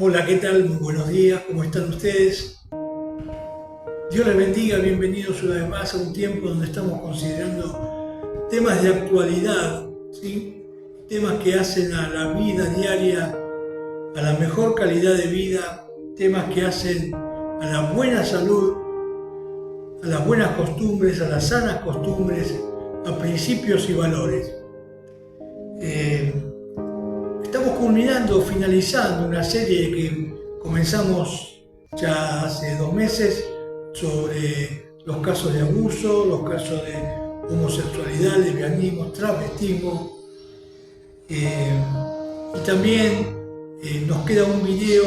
Hola, ¿qué tal? Muy buenos días, ¿cómo están ustedes? Dios les bendiga, bienvenidos una vez más a un tiempo donde estamos considerando temas de actualidad, ¿sí? Temas que hacen a la vida diaria, a la mejor calidad de vida, temas que hacen a la buena salud, a las buenas costumbres, a las sanas costumbres, a principios y valores. Estamos culminando, finalizando una serie que comenzamos ya hace 2 meses sobre los casos de abuso, los casos de homosexualidad, lesbianismo, travestismo. Y también nos queda un video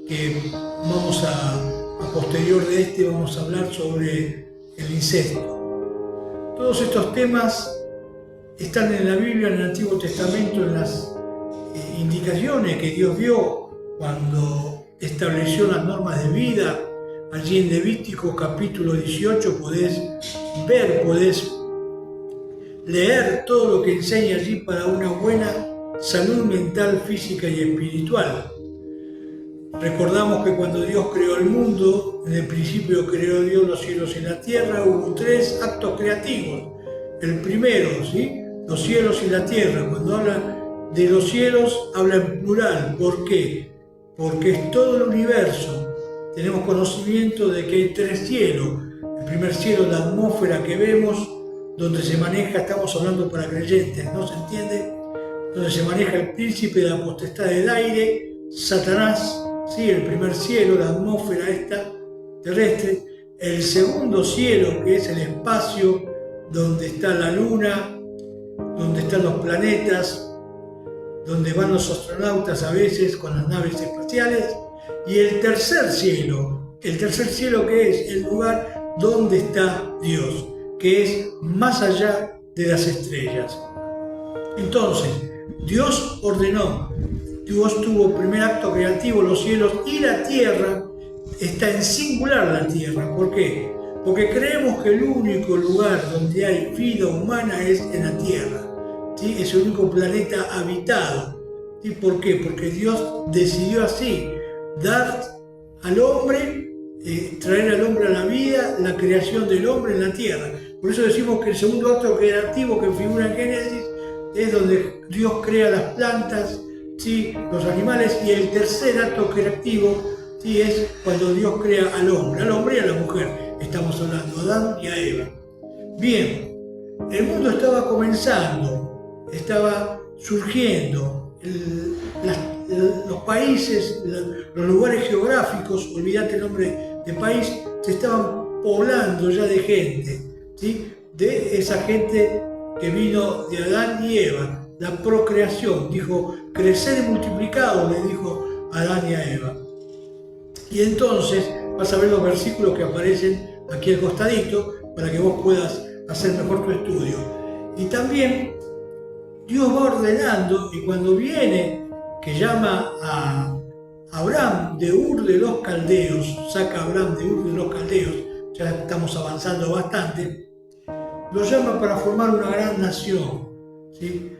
que vamos a posterior de este vamos a hablar sobre el incesto. Todos estos temas están en la Biblia, en el Antiguo Testamento, en las indicaciones que Dios dio cuando estableció las normas de vida. Allí en Levítico capítulo 18 podés ver, podés leer todo lo que enseña allí para una buena salud mental, física y espiritual. Recordamos que cuando Dios creó el mundo, en el principio creó Dios los cielos y la tierra, hubo 3 actos creativos. El primero, ¿sí? Los cielos y la tierra. Cuando habla de los cielos, habla en plural. ¿Por qué? Porque es todo el universo. Tenemos conocimiento de que hay 3 cielos. El primer cielo, la atmósfera que vemos, donde se maneja, estamos hablando para creyentes, ¿no se entiende? Donde se maneja el príncipe de la potestad del aire, Satanás, ¿sí? El primer cielo, la atmósfera esta terrestre. El segundo cielo, que es el espacio, donde está la luna, donde están los planetas, donde van los astronautas a veces con las naves espaciales. Y el tercer cielo que es el lugar donde está Dios, que es más allá de las estrellas. Entonces, Dios ordenó, Dios tuvo primer acto creativo, los cielos y la tierra. Está en singular la tierra. ¿Por qué? Porque creemos que el único lugar donde hay vida humana es en la tierra, ¿sí? Es el único planeta habitado. ¿Sí? ¿Por qué? Porque Dios decidió así, dar al hombre, traer al hombre a la vida, la creación del hombre en la tierra. Por eso decimos que el segundo acto creativo que figura en Génesis es donde Dios crea las plantas, ¿sí? Los animales, y el tercer acto creativo, ¿sí? Es cuando Dios crea al hombre y a la mujer. Estamos hablando a Adán y a Eva. Bien, el mundo estaba comenzando, estaba surgiendo, los países, los lugares geográficos, olvídate el nombre de país, se estaban poblando ya de gente, ¿sí? De esa gente que vino de Adán y Eva, la procreación, dijo, crecer y multiplicado, le dijo Adán y a Eva. Y entonces vas a ver los versículos que aparecen aquí al costadito para que vos puedas hacer mejor tu estudio. Y también Dios va ordenando, y cuando viene, que llama a Abraham de Ur de los Caldeos, saca a Abraham de Ur de los Caldeos, ya estamos avanzando bastante, lo llama para formar una gran nación, ¿sí?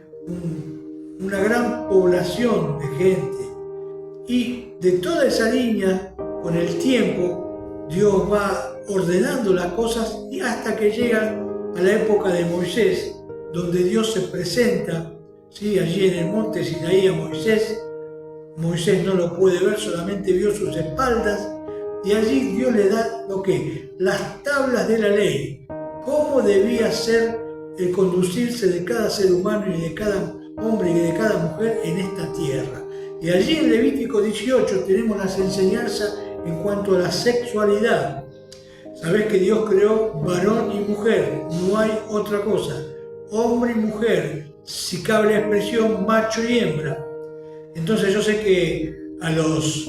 Una gran población de gente. Y de toda esa línea, con el tiempo, Dios va ordenando las cosas y hasta que llega a la época de Moisés, donde Dios se presenta, ¿sí? Allí en el monte Sinaí a Moisés. Moisés no lo puede ver, solamente vio sus espaldas, y allí Dios le da lo que, las tablas de la ley, cómo debía ser el conducirse de cada ser humano y de cada hombre y de cada mujer en esta tierra. Y allí en Levítico 18 tenemos las enseñanzas en cuanto a la sexualidad. Sabés que Dios creó varón y mujer, no hay otra cosa. Hombre y mujer, si cabe la expresión, macho y hembra. Entonces yo sé que a los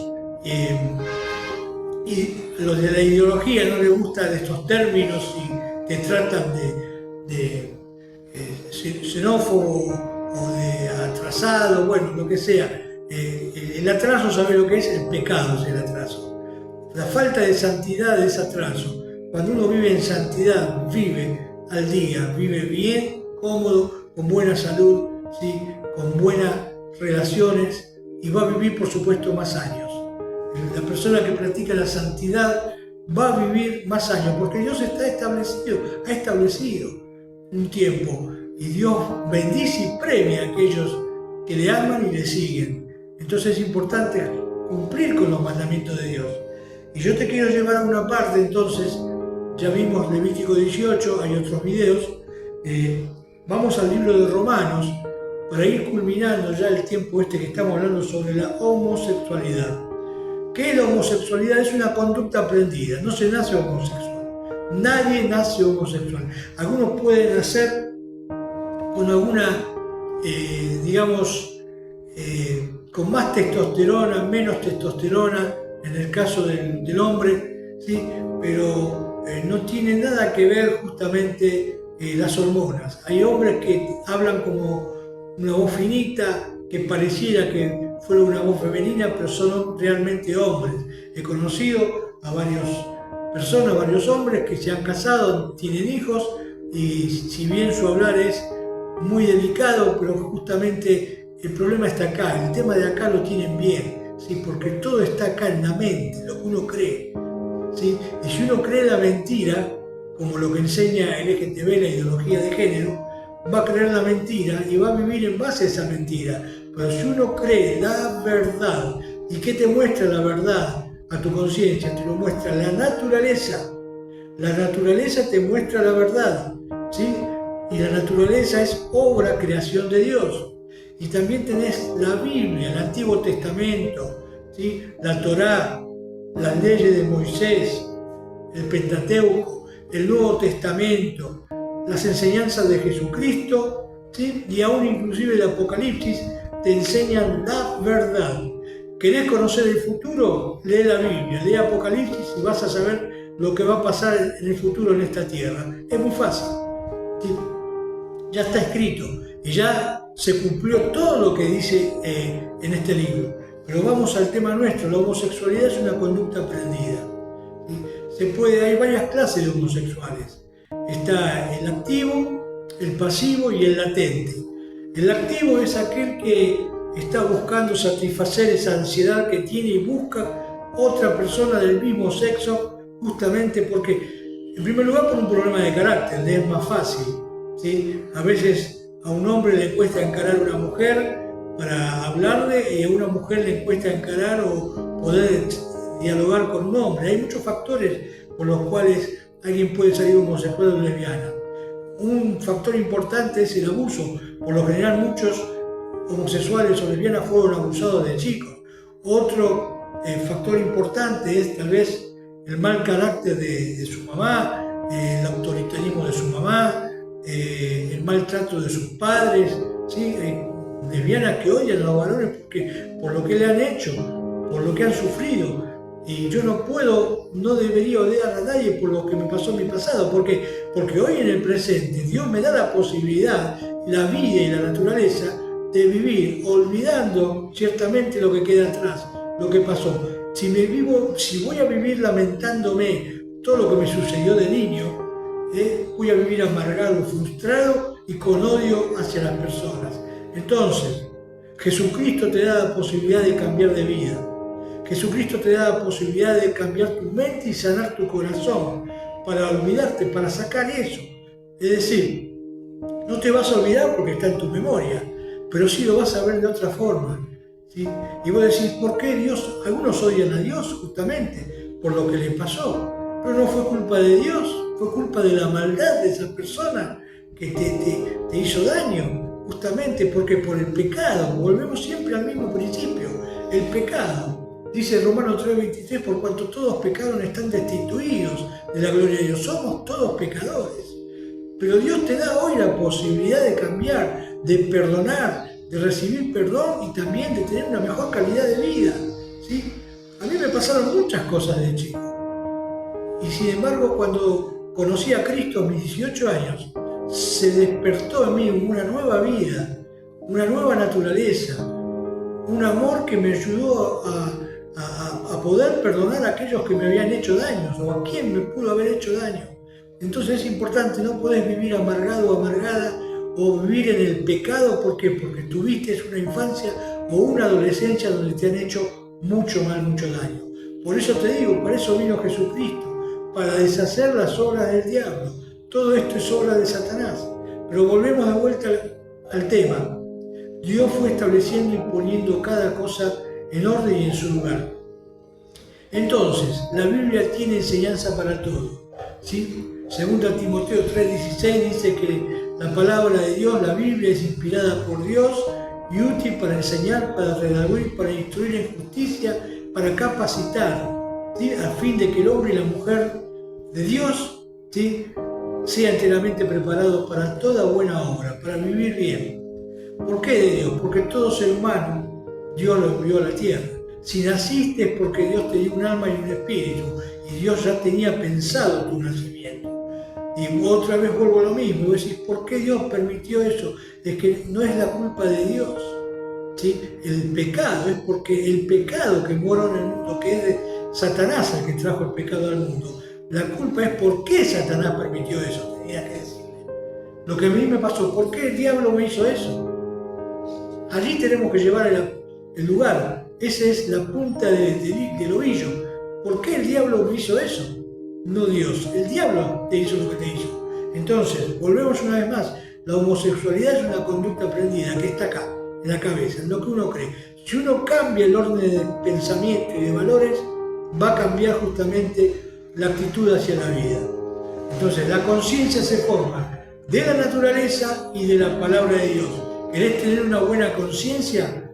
de la ideología no les gustan estos términos y te tratan de xenófobo o de atrasado, bueno, lo que sea. El atraso, ¿sabe lo que es? El pecado es el atraso. La falta de santidad es atraso. Cuando uno vive en santidad, vive al día, vive bien, cómodo, con buena salud, ¿sí? Con buenas relaciones, y va a vivir, por supuesto, más años. La persona que practica la santidad va a vivir más años, porque Dios ha establecido un tiempo, y Dios bendice y premia a aquellos que le aman y le siguen. Entonces es importante cumplir con los mandamientos de Dios. Y yo te quiero llevar a una parte, entonces, ya vimos Levítico 18, hay otros videos, vamos al libro de Romanos, para ir culminando ya el tiempo que estamos hablando sobre la homosexualidad. ¿Qué es la homosexualidad? Es una conducta aprendida, no se nace homosexual. Nadie nace homosexual. Algunos pueden nacer con alguna, con más testosterona, menos testosterona, en el caso del hombre, ¿sí? Pero no tiene nada que ver justamente las hormonas. Hay hombres que hablan como una voz finita, que pareciera que fuera una voz femenina, pero son realmente hombres. He conocido a varias personas, varios hombres que se han casado, tienen hijos, y si bien su hablar es muy delicado, pero justamente el problema está acá, el tema de acá lo tienen bien, ¿sí? Porque todo está acá en la mente, lo que uno cree, ¿sí? Y si uno cree la mentira, como lo que enseña el LGTB, la ideología de género, va a creer la mentira y va a vivir en base a esa mentira. Pero si uno cree la verdad, ¿y qué te muestra la verdad a tu conciencia? Te lo muestra la naturaleza. La naturaleza te muestra la verdad, ¿sí? Y la naturaleza es obra, creación de Dios. Y también tenés la Biblia, el Antiguo Testamento, ¿sí? La Torá, las leyes de Moisés, el Pentateuco, el Nuevo Testamento, las enseñanzas de Jesucristo, ¿sí? Y aún inclusive el Apocalipsis te enseñan la verdad. ¿Querés conocer el futuro? Lee la Biblia, lee Apocalipsis y vas a saber lo que va a pasar en el futuro en esta tierra. Es muy fácil, ¿sí? Ya está escrito y ya se cumplió todo lo que dice en este libro. Pero vamos al tema nuestro. La homosexualidad es una conducta aprendida, ¿sí? Hay varias clases de homosexuales. Está el activo, el pasivo y el latente. El activo es aquel que está buscando satisfacer esa ansiedad que tiene y busca otra persona del mismo sexo, justamente porque, en primer lugar, por un problema de carácter, le es más fácil, ¿sí? A veces a un hombre le cuesta encarar a una mujer para hablarle, y a una mujer le cuesta encarar o poder dialogar con un hombre. Hay muchos factores por los cuales alguien puede salir homosexual o lesbiana. Un factor importante es el abuso. Por lo general, muchos homosexuales o lesbianas fueron abusados de chicos. Otro factor importante es tal vez el mal carácter de su mamá, el autoritarismo de su mamá, el maltrato de sus padres, ¿sí? Hay lesbianas que odian a los varones por lo que le han hecho, por lo que han sufrido. Y yo no debería odiar a nadie por lo que me pasó en mi pasado, porque hoy en el presente Dios me da la posibilidad, la vida y la naturaleza de vivir olvidando ciertamente lo que queda atrás, lo que pasó. Si voy a vivir lamentándome todo lo que me sucedió de niño, voy a vivir amargado, frustrado y con odio hacia las personas. Entonces, Jesucristo te da la posibilidad de cambiar de vida. Jesucristo te da la posibilidad de cambiar tu mente y sanar tu corazón, para olvidarte, para sacar eso. Es decir, no te vas a olvidar porque está en tu memoria, pero sí lo vas a ver de otra forma, ¿sí? Y vos decís, ¿por qué algunos odian a Dios? Justamente por lo que les pasó. Pero no fue culpa de Dios, fue culpa de la maldad de esa persona que te hizo daño, justamente porque por el pecado. Volvemos siempre al mismo principio, el pecado. Dice Romanos 3:23, por cuanto todos pecaron están destituidos de la gloria de Dios. Somos todos pecadores. Pero Dios te da hoy la posibilidad de cambiar, de perdonar, de recibir perdón y también de tener una mejor calidad de vida, ¿sí? A mí me pasaron muchas cosas de chico. Y sin embargo, cuando conocí a Cristo a mis 18 años, se despertó en mí una nueva vida, una nueva naturaleza, un amor que me ayudó a poder perdonar a aquellos que me habían hecho daños o a quien me pudo haber hecho daño. Entonces es importante, no podés vivir amargado o amargada o vivir en el pecado. ¿Por qué? Porque tuviste una infancia o una adolescencia donde te han hecho mucho mal, mucho daño. Por eso te digo, para eso vino Jesucristo, para deshacer las obras del diablo. Todo esto es obra de Satanás. Pero volvemos de vuelta al tema. Dios fue estableciendo y poniendo cada cosa en orden y en su lugar. Entonces, la Biblia tiene enseñanza para todo, ¿sí? Segunda Timoteo 3:16 dice que la palabra de Dios, la Biblia, es inspirada por Dios y útil para enseñar, para redarguir, para instruir en justicia, para capacitar, ¿sí? A fin de que el hombre y la mujer de Dios, ¿sí?, sea enteramente preparado para toda buena obra, para vivir bien. ¿Por qué de Dios? Porque todo ser humano Dios lo envió a la tierra. Si naciste es porque Dios te dio un alma y un espíritu, y Dios ya tenía pensado tu nacimiento. Y otra vez vuelvo a lo mismo, y vos decís, ¿por qué Dios permitió eso? Es que no es la culpa de Dios, ¿sí? El pecado es porque el pecado que moró en el mundo, que es de Satanás el que trajo el pecado al mundo. La culpa es por qué Satanás permitió eso, tenía que decirle. Lo que a mí me pasó, ¿por qué el diablo me hizo eso? Allí tenemos que llevar el lugar. Esa es la punta del ovillo. ¿Por qué el diablo me hizo eso? No Dios. El diablo te hizo lo que te hizo. Entonces, volvemos una vez más. La homosexualidad es una conducta aprendida que está acá, en la cabeza, en lo que uno cree. Si uno cambia el orden de pensamiento y de valores, va a cambiar justamente la actitud hacia la vida. Entonces, la conciencia se forma de la naturaleza y de la palabra de Dios. ¿Querés tener una buena conciencia?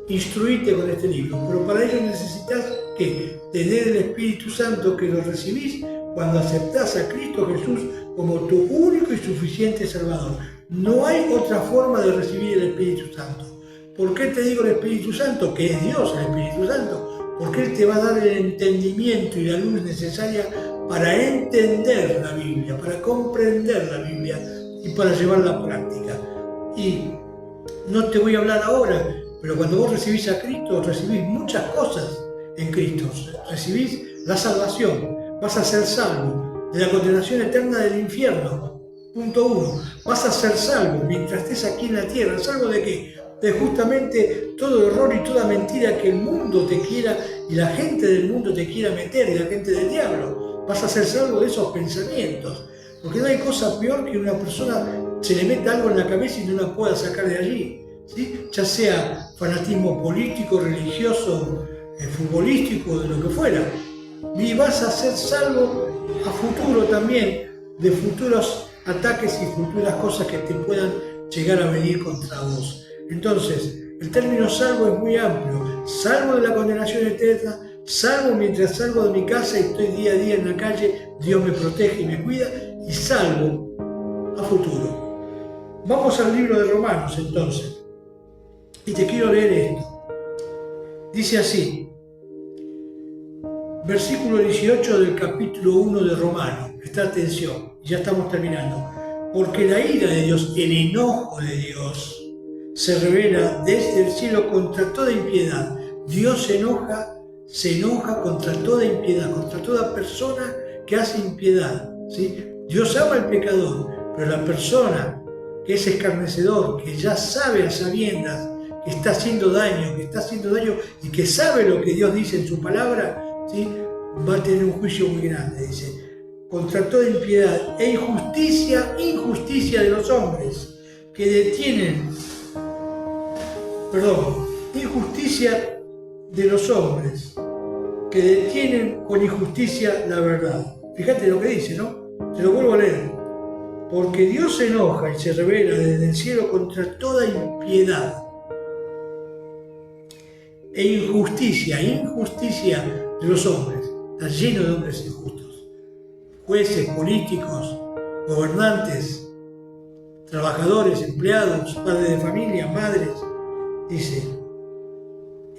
Instruite con este libro, pero para ello necesitas que tener el Espíritu Santo, que lo recibís cuando aceptás a Cristo Jesús como tu único y suficiente Salvador. No hay otra forma de recibir el Espíritu Santo. ¿Por qué te digo el Espíritu Santo? Que es Dios el Espíritu Santo. Porque Él te va a dar el entendimiento y la luz necesaria para entender la Biblia, para comprender la Biblia y para llevarla a práctica. Y no te voy a hablar ahora, pero cuando vos recibís a Cristo, recibís muchas cosas en Cristo. Recibís la salvación, vas a ser salvo de la condenación eterna del infierno. Punto 1. Vas a ser salvo mientras estés aquí en la tierra. ¿Salvo de qué? De justamente todo error y toda mentira que el mundo te quiera y la gente del mundo te quiera meter, y la gente del diablo. Vas a ser salvo de esos pensamientos. Porque no hay cosa peor que una persona se le meta algo en la cabeza y no la pueda sacar de allí. ¿Sí? Ya sea fanatismo político, religioso, futbolístico, de lo que fuera. Y vas a ser salvo a futuro también de futuros ataques y futuras cosas que te puedan llegar a venir contra vos. Entonces, el término salvo es muy amplio. Salvo de la condenación eterna, salvo mientras salgo de mi casa y estoy día a día en la calle, Dios me protege y me cuida, y salvo a futuro. Vamos al libro de Romanos entonces. Y te quiero leer esto. Dice así, versículo 18 del capítulo 1 de Romanos. Presta atención, ya estamos terminando. Porque la ira de Dios, el enojo de Dios, se revela desde el cielo contra toda impiedad. Dios se enoja contra toda impiedad, contra toda persona que hace impiedad, ¿sí? Dios ama al pecador, pero la persona que es escarnecedor, que ya sabe a sabiendas que está haciendo daño y que sabe lo que Dios dice en su palabra, ¿sí?, va a tener un juicio muy grande, dice, contra toda impiedad e injusticia de los hombres que detienen, injusticia de los hombres que detienen con injusticia la verdad. Fíjate lo que dice, ¿no? Te lo vuelvo a leer. Porque Dios se enoja y se revela desde el cielo contra toda impiedad e injusticia de los hombres. Está lleno de hombres injustos. Jueces, políticos, gobernantes, trabajadores, empleados, padres de familia, madres. Dice,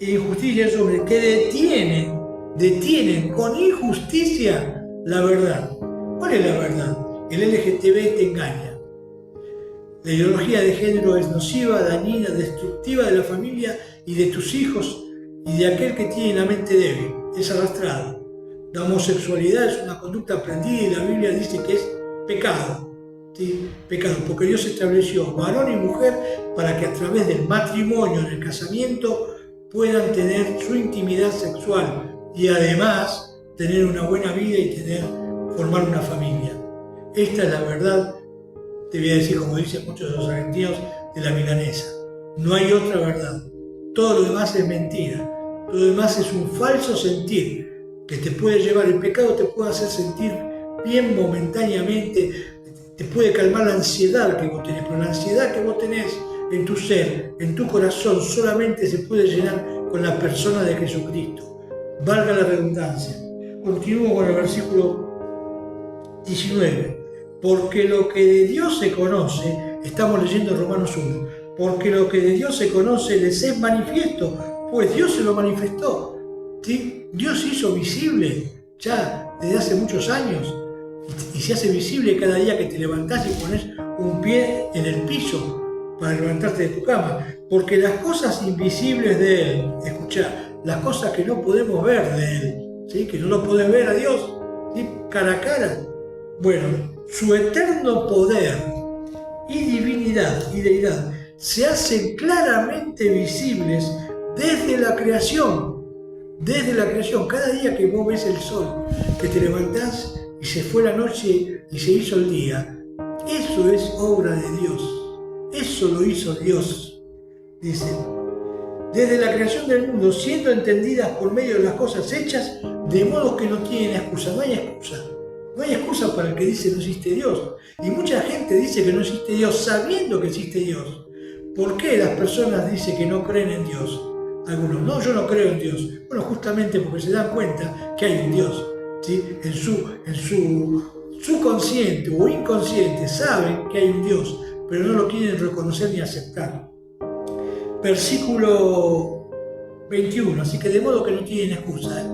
injusticia de los hombres que detienen con injusticia la verdad. ¿Cuál es la verdad? El LGTB te engaña. La ideología de género es nociva, dañina, destructiva de la familia y de tus hijos y de aquel que tiene la mente débil, es arrastrado. La homosexualidad es una conducta aprendida y la Biblia dice que es pecado. ¿sí? Pecado, porque Dios estableció varón y mujer para que a través del matrimonio, en el casamiento, puedan tener su intimidad sexual y además tener una buena vida y formar una familia. Esta es la verdad, te voy a decir, como dicen muchos de los argentinos, de la milanesa. No hay otra verdad. Todo lo demás es mentira. Todo lo demás es un falso sentir que te puede llevar. El pecado te puede hacer sentir bien momentáneamente, te puede calmar la ansiedad que vos tenés, pero la ansiedad que vos tenés en tu ser, en tu corazón, solamente se puede llenar con la persona de Jesucristo. Valga la redundancia. Continúo con el versículo 19. Porque lo que de Dios se conoce, estamos leyendo Romanos 1, porque lo que de Dios se conoce les es manifiesto, pues Dios se lo manifestó. ¿Sí? Dios se hizo visible ya desde hace muchos años y se hace visible cada día que te levantás y pones un pie en el piso para levantarte de tu cama. Porque las cosas invisibles de Él, escuchá, las cosas que no podemos ver de Él, ¿sí? Que no lo podés ver a Dios, ¿sí? Cara a cara. Bueno, su eterno poder y divinidad y deidad se hacen claramente visibles desde la creación. Desde la creación, cada día que vos ves el sol, que te levantás y se fue la noche y se hizo el día, eso es obra de Dios. Eso lo hizo Dios. Dice, desde la creación del mundo, siendo entendidas por medio de las cosas hechas, de modo que no tienen excusa. No hay excusa. No hay excusa para el que dice no existe Dios. Y mucha gente dice que no existe Dios sabiendo que existe Dios. ¿Por qué las personas dicen que no creen en Dios? Algunos, no, yo no creo en Dios. Bueno, justamente porque se dan cuenta que hay un Dios. ¿Sí? En su subconsciente o inconsciente saben que hay un Dios, pero no lo quieren reconocer ni aceptar. Versículo 21, así que de modo que no tienen excusa.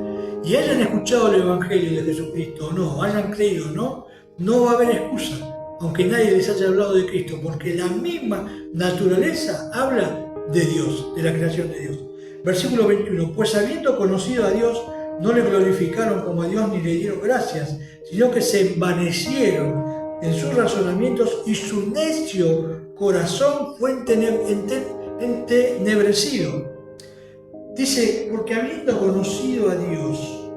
Y hayan escuchado el Evangelio de Jesucristo o no, hayan creído o no, no va a haber excusa, aunque nadie les haya hablado de Cristo, porque la misma naturaleza habla de Dios, de la creación de Dios. Versículo 21, pues habiendo conocido a Dios, no le glorificaron como a Dios ni le dieron gracias, sino que se envanecieron en sus razonamientos y su necio corazón fue entenebrecido. Dice, porque habiendo conocido a Dios,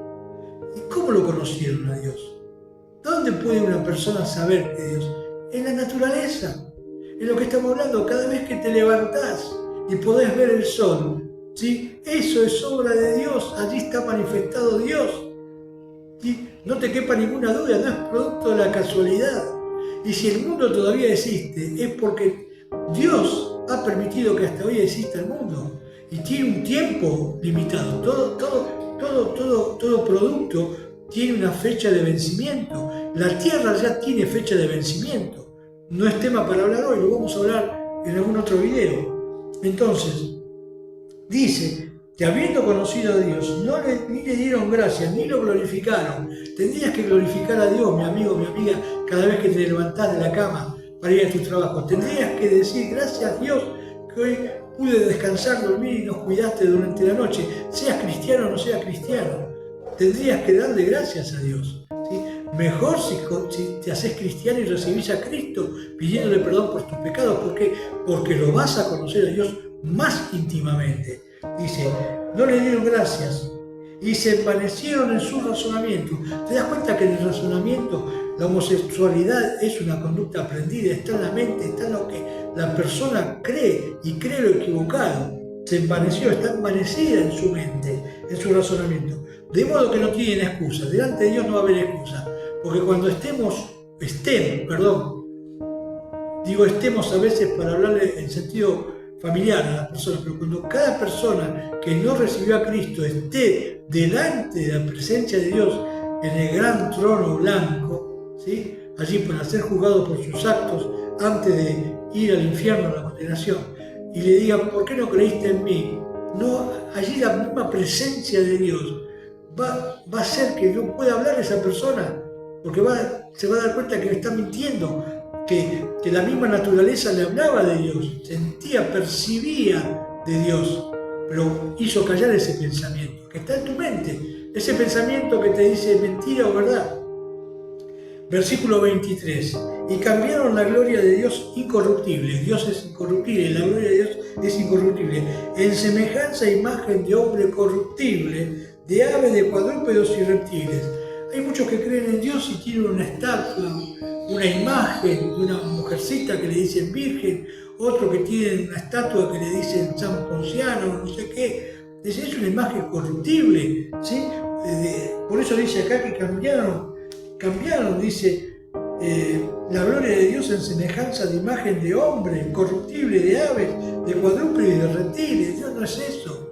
¿y cómo lo conocieron a Dios? ¿Dónde puede una persona saber que Dios? En la naturaleza, en lo que estamos hablando, cada vez que te levantás y podés ver el sol, ¿sí? Eso es obra de Dios, allí está manifestado Dios. ¿Sí? No te quepa ninguna duda, no es producto de la casualidad. Y si el mundo todavía existe, es porque Dios ha permitido que hasta hoy exista el mundo. Y tiene un tiempo limitado. Todo producto tiene una fecha de vencimiento. La tierra ya tiene fecha de vencimiento. No es tema para hablar hoy, lo vamos a hablar en algún otro video. Entonces, dice que habiendo conocido a Dios, ni le dieron gracias, ni lo glorificaron. Tendrías que glorificar a Dios, mi amigo, mi amiga, cada vez que te levantás de la cama para ir a tu trabajo. Tendrías que decir, gracias Dios, que hoy pude descansar, dormir y nos cuidaste durante la noche. Seas cristiano o no seas cristiano, tendrías que darle gracias a Dios. ¿Sí? Mejor si te haces cristiano y recibís a Cristo pidiéndole perdón por tus pecados. ¿Por qué? Porque lo vas a conocer a Dios más íntimamente. Dice, no le dieron gracias y se envanecieron en su razonamiento. ¿Te das cuenta que en el razonamiento la homosexualidad es una conducta aprendida? Está en la mente, está en lo que la persona cree y cree lo equivocado. Se envaneció, está envanecida en su mente, en su razonamiento. De modo que no tienen excusa. Delante de Dios no va a haber excusa. Porque cuando estemos a veces para hablarle en sentido familiar a las personas, pero cuando cada persona que no recibió a Cristo esté delante de la presencia de Dios en el gran trono blanco, ¿sí? Allí para ser juzgado por sus actos antes de ir al infierno, a la condenación, y le digan, ¿por qué no creíste en mí? No, allí la misma presencia de Dios va a hacer que no pueda hablar esa persona, porque se va a dar cuenta que está mintiendo, que la misma naturaleza le hablaba de Dios, sentía, percibía de Dios, pero hizo callar ese pensamiento que está en tu mente, ese pensamiento que te dice mentira o verdad. Versículo 23. Y cambiaron la gloria de Dios incorruptible. Dios es incorruptible, la gloria de Dios es incorruptible. En semejanza e imagen de hombre corruptible, de aves, de cuadrúpedos y reptiles. Hay muchos que creen en Dios y tienen una estatua, una imagen de una mujercita que le dicen virgen, otro que tienen una estatua que le dicen San Ponciano, no sé qué. Es una imagen corruptible, ¿sí? Por eso dice acá que cambiaron, dice, la gloria de Dios en semejanza de imagen de hombre, corruptible, de aves, de cuadrúpedos y de reptiles. Dios no es eso.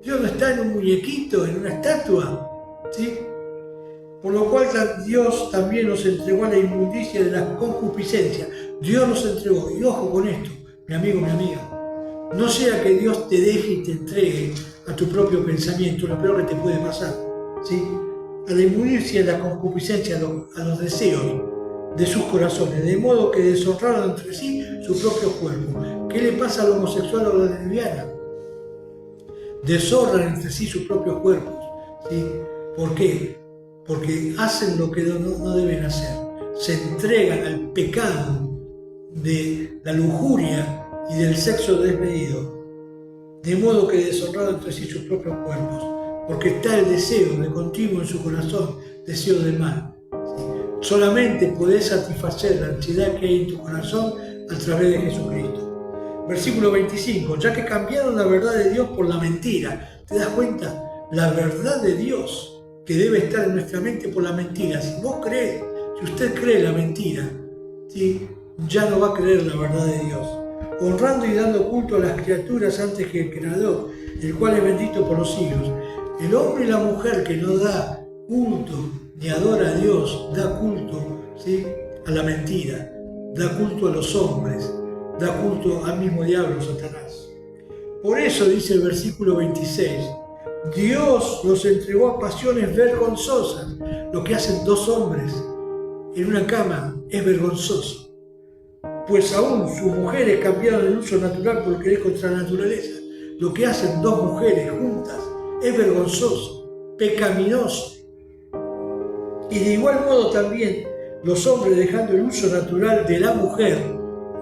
Dios no está en un muñequito, en una estatua, ¿sí? Por lo cual Dios también nos entregó a la inmundicia de la concupiscencia. Dios nos entregó, y ojo con esto, mi amigo, mi amiga, no sea que Dios te deje y te entregue a tu propio pensamiento, lo peor que te puede pasar, ¿sí? A la inmundicia de la concupiscencia, a los deseos de sus corazones, de modo que deshonraron entre sí su propio cuerpo. ¿Qué le pasa al homosexual o a la lesbiana? Deshonran entre sí sus propios cuerpos, ¿sí? ¿Por qué? Porque hacen lo que no deben hacer. Se entregan al pecado de la lujuria y del sexo desmedido, de modo que deshonraron entre sí sus propios cuerpos, porque está el deseo de continuo en su corazón, deseo de mal. ¿Sí? Solamente podés satisfacer la ansiedad que hay en tu corazón a través de Jesucristo. Versículo 25, ya que cambiaron la verdad de Dios por la mentira. ¿Te das cuenta? La verdad de Dios que debe estar en nuestra mente por la mentira. Si vos crees, si usted cree la mentira, ¿sí? Ya no va a creer la verdad de Dios. Honrando y dando culto a las criaturas antes que el Creador, el cual es bendito por los siglos. El hombre y la mujer que no da culto ni adora a Dios, da culto, ¿sí? A la mentira, da culto a los hombres, da culto al mismo diablo, Satanás. Por eso dice el versículo 26, Dios los entregó a pasiones vergonzosas. Lo que hacen dos hombres en una cama es vergonzoso. Pues aún sus mujeres cambiaron el uso natural por lo que es contra la naturaleza. Lo que hacen dos mujeres juntas es vergonzoso, pecaminoso. Y de igual modo también los hombres dejando el uso natural de la mujer,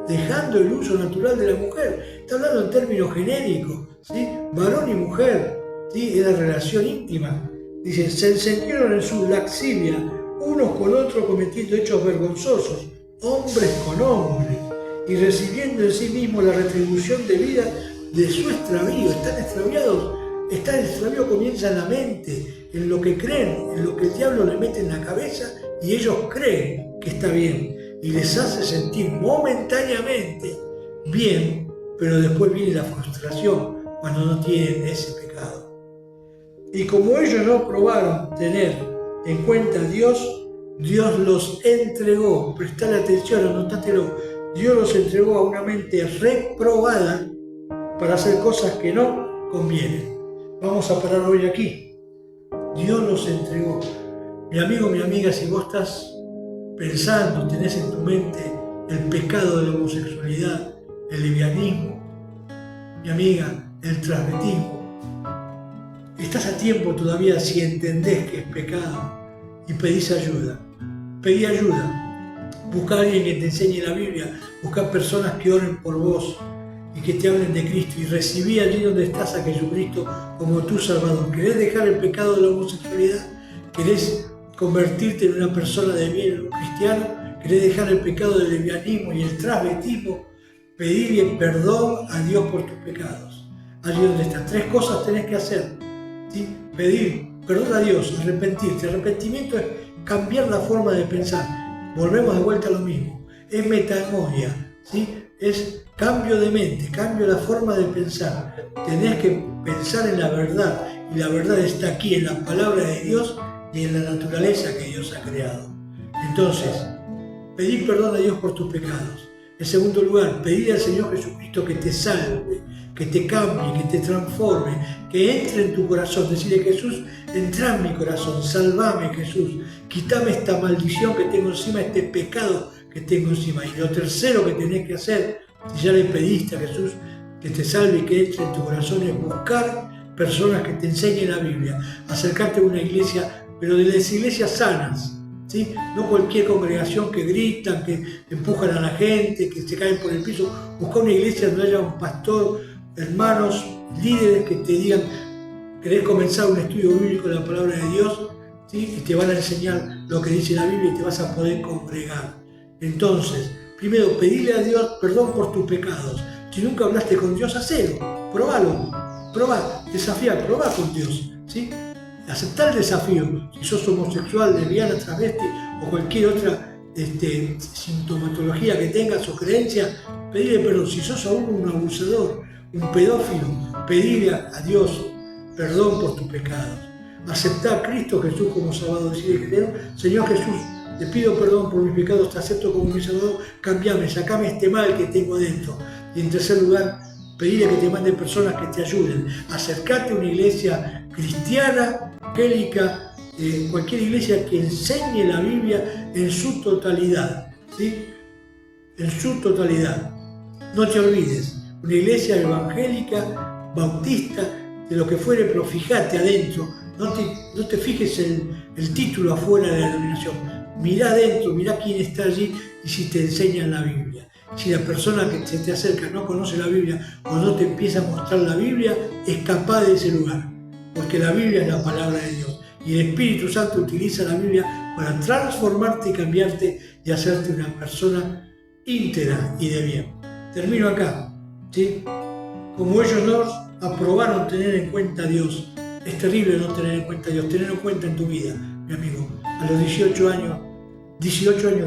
dejando el uso natural de la mujer. Está hablando en términos genéricos, ¿sí? Varón y mujer. ¿Sí? Era relación íntima. Dice, se encendieron en su laxivia, unos con otros cometiendo hechos vergonzosos, hombres con hombres, y recibiendo en sí mismos la retribución debida de su extravío. Están extraviados. El extravío comienza en la mente, en lo que creen, en lo que el diablo le mete en la cabeza, y ellos creen que está bien, y les hace sentir momentáneamente bien, pero después viene la frustración cuando no tienen ese pecado. Y como ellos no probaron tener en cuenta a Dios, Dios los entregó, prestale atención, anotátelo, Dios los entregó a una mente reprobada para hacer cosas que no convienen. Vamos a parar hoy aquí. Dios los entregó. Mi amigo, mi amiga, si vos estás pensando, tenés en tu mente el pecado de la homosexualidad, el lesbianismo, mi amiga, el transvestismo, estás a tiempo todavía si entendés que es pecado y pedís ayuda. Pedí ayuda. Busca a alguien que te enseñe la Biblia. Busca personas que oren por vos y que te hablen de Cristo. Y recibí allí donde estás a Jesucristo como tu Salvador. ¿Querés dejar el pecado de la homosexualidad? ¿Querés convertirte en una persona de bien, un cristiano? ¿Querés dejar el pecado del lesbianismo y el transvestismo? Pedir perdón a Dios por tus pecados. Allí donde estás. 3 cosas tenés que hacer. ¿Sí? Pedir perdón a Dios, arrepentirte. Arrepentimiento es cambiar la forma de pensar. Volvemos de vuelta a lo mismo. Es metanoia, ¿sí? Es cambio de mente, cambio la forma de pensar. Tenés que pensar en la verdad, y la verdad está aquí en la palabra de Dios y en la naturaleza que Dios ha creado. Entonces, pedir perdón a Dios por tus pecados. En segundo lugar, pedir al Señor Jesucristo que te salve, que te cambie, que te transforme, que entre en tu corazón. Decirle, Jesús, entra en mi corazón, salvame, Jesús, quítame esta maldición que tengo encima, este pecado que tengo encima. Y lo tercero que tenés que hacer, si ya le pediste a Jesús que te salve y que entre en tu corazón, es buscar personas que te enseñen la Biblia, acercarte a una iglesia, pero de las iglesias sanas, ¿sí? No cualquier congregación que gritan, que empujan a la gente, que se caen por el piso. Busca una iglesia donde haya un pastor, hermanos, líderes que te digan, querés comenzar un estudio bíblico de la palabra de Dios, ¿sí? Y te van a enseñar lo que dice la Biblia y te vas a poder congregar. Entonces, primero, pedirle a Dios perdón por tus pecados. Si nunca hablaste con Dios, hacelo, probalo, probá, desafía, probá con Dios, ¿sí? Aceptar el desafío. Si sos homosexual, lesbiana, travesti o cualquier otra sintomatología que tengas o creencia, pedirle perdón. Si sos aún un abusador, un pedófilo, pedirle a Dios perdón por tus pecados. Aceptar a Cristo Jesús como Salvador. Decirle, Señor Jesús, te pido perdón por mis pecados, te acepto como mi Salvador, cambiame, sacame este mal que tengo adentro. Y en tercer lugar, pedirle que te manden personas que te ayuden. Acercarte a una iglesia cristiana, evangélica, cualquier iglesia que enseñe la Biblia en su totalidad, ¿sí? En su totalidad. No te olvides, una iglesia evangélica, bautista, de lo que fuere, pero fíjate adentro. No te fijes el título afuera de la denominación. Mirá adentro, mirá quién está allí y si te enseñan la Biblia. Si la persona que se te acerca no conoce la Biblia o no te empieza a mostrar la Biblia, escapá de ese lugar. Porque la Biblia es la palabra de Dios. Y el Espíritu Santo utiliza la Biblia para transformarte y cambiarte y hacerte una persona íntegra y de bien. Termino acá, ¿sí? Como ellos no aprobaron tener en cuenta a Dios, es terrible no tener en cuenta a Dios, tenerlo en cuenta en tu vida, mi amigo. A los 18 años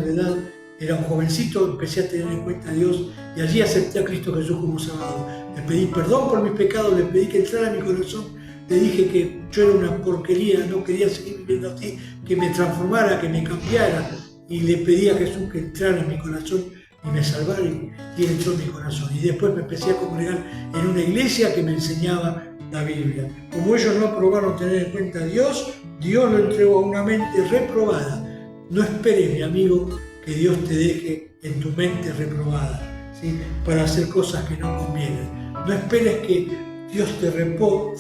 de edad, era un jovencito, empecé a tener en cuenta a Dios y allí acepté a Cristo Jesús como Salvador. Le pedí perdón por mis pecados, le pedí que entrara en mi corazón, le dije que yo era una porquería, no quería seguir viviendo así, que me transformara, que me cambiara, y le pedí a Jesús que entrara en mi corazón y me salvara, y él entró en mi corazón. Y después me empecé a congregar en una iglesia que me enseñaba la Biblia. Como ellos no aprobaron tener en cuenta a Dios, Dios lo entregó a una mente reprobada. No esperes, mi amigo, que Dios te deje en tu mente reprobada, ¿sí? Para hacer cosas que no convienen. No esperes que Dios te reprobe,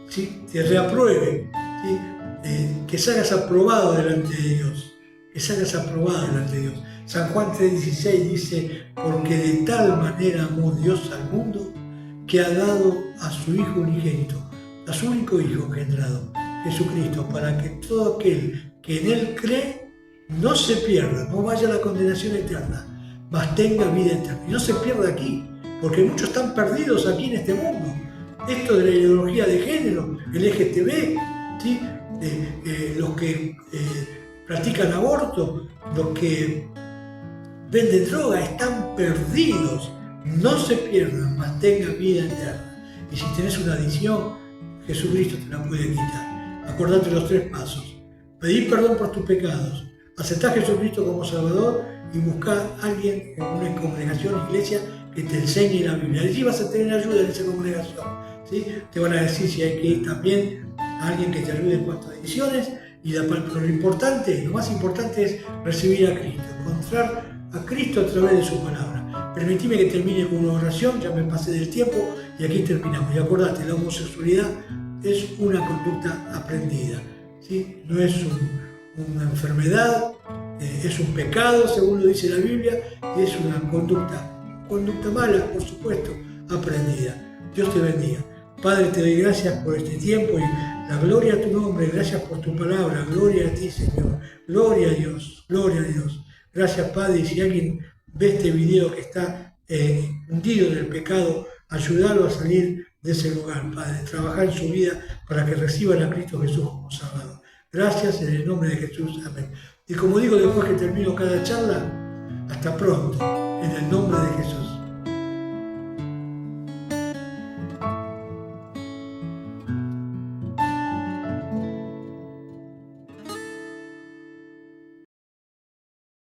¿sí? Te reapruebe, ¿sí? Que salgas aprobado delante de Dios. Que salgas aprobado delante de Dios. San Juan 3:16 dice, porque de tal manera amó Dios al mundo que ha dado a su Hijo unigénito, a su único Hijo engendrado, Jesucristo, para que todo aquel que en Él cree no se pierda, no vaya a la condenación eterna, mas tenga vida eterna. Y no se pierda aquí, porque muchos están perdidos aquí en este mundo. Esto de la ideología de género, el LGTB, ¿sí? Los que practican aborto, los que venden droga, están perdidos. No se pierdan, mas tengan vida eterna. Y si tenés una adicción, Jesucristo te la puede quitar. Acordate los 3 pasos. Pedir perdón por tus pecados, aceptar a Jesucristo como Salvador y buscar a alguien en una congregación, iglesia, que te enseñe la Biblia. Allí vas a tener ayuda en esa congregación, ¿sí? Te van a decir si hay que ir también a alguien que te ayude en cuanto a decisiones. Pero lo importante, lo más importante es recibir a Cristo, encontrar a Cristo a través de su palabra. Permitime que termine con una oración, ya me pasé del tiempo y aquí terminamos. Y acordate, la homosexualidad es una conducta aprendida, ¿sí? No es una enfermedad, es un pecado, según lo dice la Biblia, y es una conducta mala, por supuesto, aprendida. Dios te bendiga. Padre, te doy gracias por este tiempo y la gloria a tu nombre, gracias por tu palabra, gloria a ti, Señor, gloria a Dios, gloria a Dios. Gracias, Padre, y si alguien ve este video que está hundido en el pecado, ayudarlo a salir de ese lugar, Padre, trabajar en su vida para que reciban a Cristo Jesús como Salvador. Gracias en el nombre de Jesús, amén. Y como digo después que termino cada charla, hasta pronto, en el nombre de Jesús.